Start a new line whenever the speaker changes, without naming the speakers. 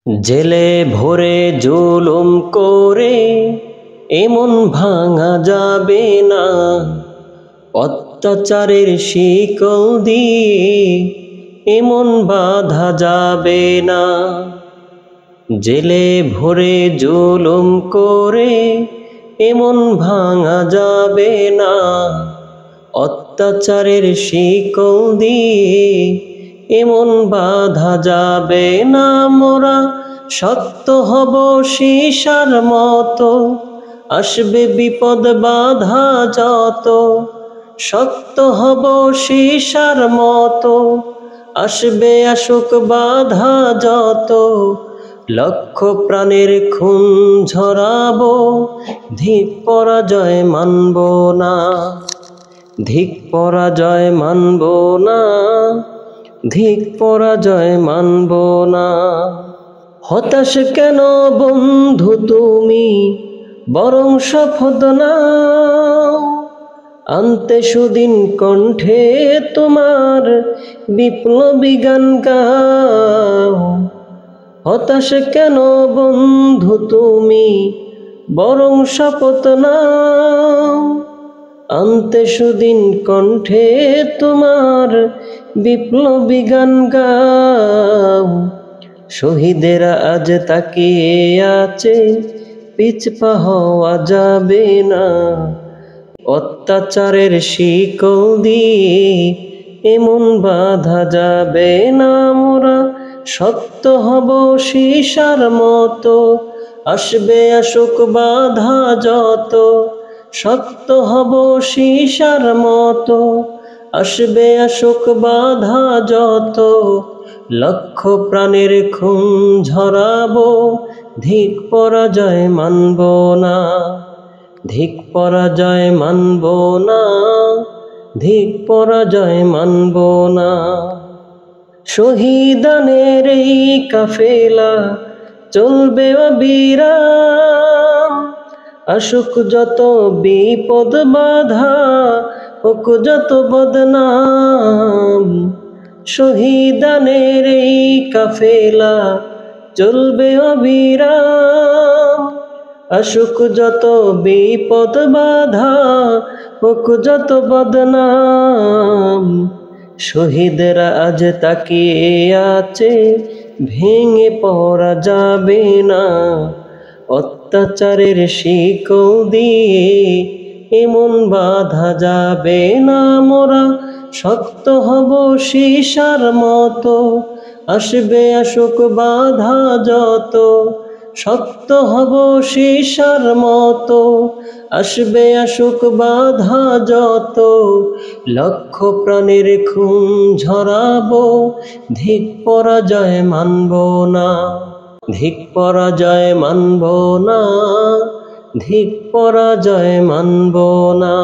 জেলে ভরে জুলুম করে এমন ভাঙা যাবে না, অত্যাচারের শিকল দিয়ে এমন বাঁধা যাবে না। জেলে ভরে জুলুম করে এমন ভাঙা যাবে না, অত্যাচারের শিকল দিয়ে এমন বাঁধা যাবে না। মোরা শক্ত হব সীসার মতো, আসবে বিপদ বাধা যত। শক্ত হব সীসার মতো, আসবে আসুক বাধা যত। লক্ষ প্রাণের খুন ঝরাবো, ধিক পরাজয় মানব না। ধিক পরাজয় মানব না, ধিক পরাজয় মানব না। হতাশ কেন বন্ধু তুমি, বরং শপথ নাও, আনতে সুদিন কণ্ঠে তোমার বিপ্লবী গান গাও। হতাশ কেন বন্ধু তুমি, বরং শপথ নাও, আনতে সুদিন কণ্ঠে তোমার বিপ্লবী গান গাও। শহীদেরা আজ তাকিয়ে আছে, পিছপা হওয়া যাবে না। অত্যাচারের শিকল দিয়ে এমন বাঁধা যাবে না। মোরা শক্ত হব সীসার মতো, আসবে আসুক বাধা যত। শক্ত হব সীসার মতো, আসবে আসুক বাধা যত। লক্ষ প্রাণের খুন ঝরাবো, ধিক পরাজয় মানব না। ধিক পরাজয় মানব না, ধিক পরাজয় মানব না। শহীদানের এই কাফেলা চলবে অবিরাম, আসুক যত বিপদ বাধা, হোক যত বদনাম। শহীদানের এই কাফেলা চলবে অবিরাম, আসুক যত বিপদ বাধা, হোক যত বদনাম। শহীদেরা আজ তাকিয়ে আছে, ভেঙে পড়া যাবে না। অত্যাচারের শিকল দিয়ে এমন বাঁধা যাবে না। মোরা শক্ত হব সীসার মতো, আসবে আসুক বাধা যত। শক্ত হব সীসার মতো, আসবে আসুক বাধা যত। লক্ষ প্রাণের খুন ঝরাবো, ধিক পরাজয় মানব না। ধিক পরাজয় মানব না, ধিক পরাজয় মানব না।